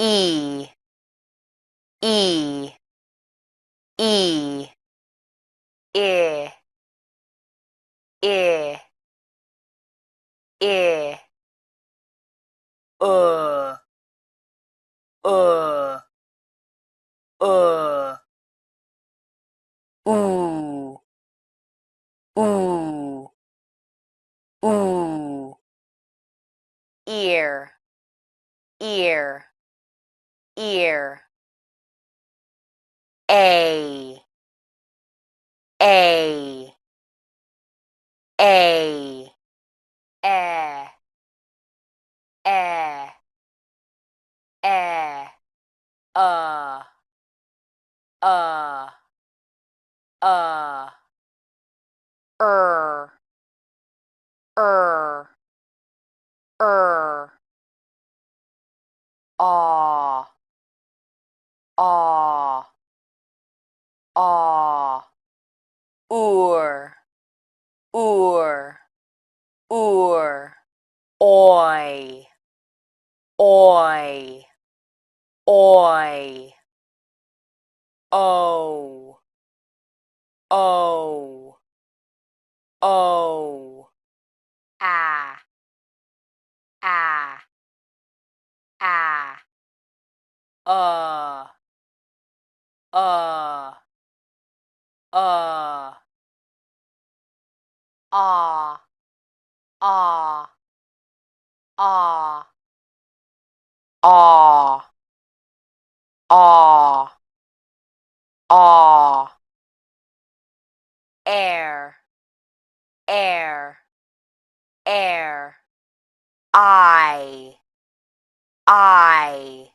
E, E, E, I, I, I, uh, uh, ooh, ooh, ooh, ear, ear, ear, A, A, A, eh, eh, eh, uh, uh, uh, er, er, er, aw, aw, aw, oor, oor, oor, oi, oi, oi, o, o, o, ah, ah, ah, uh, uh, ah, ah, ah, ah, ah, ah, air, air, air, I,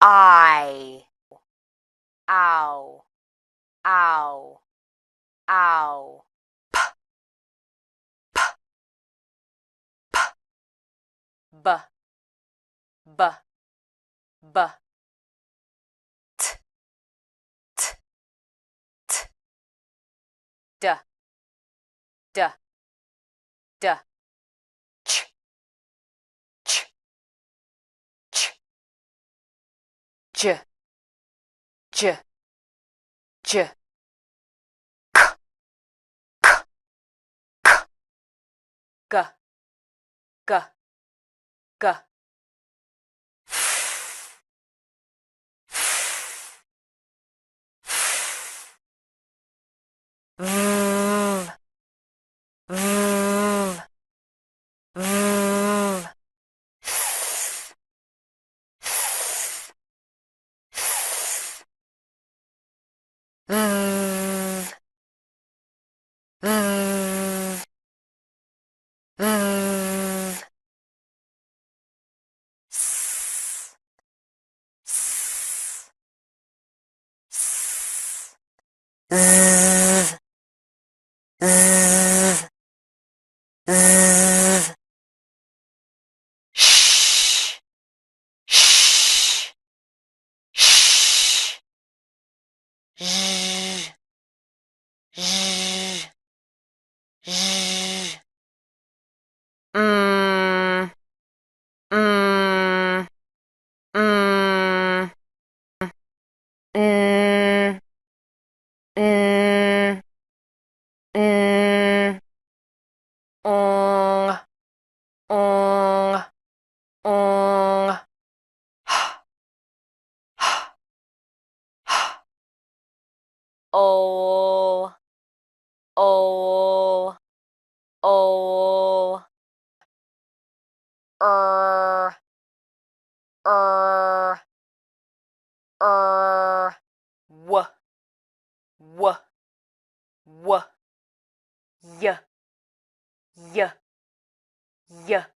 I, ow, ow, ow, b, b, b, t, t, t, d, d, d, ch, ch, ch, j, j, j, k, k, k, g, g, g, v, v, v, v, v, v, s, s, s, z, z, z, sh, sh, sh, z, z, z, mm, mm, mm, mm, mm, mm, ong, ong, ong, o, o, o, er, er, w, w, w, y, y, y.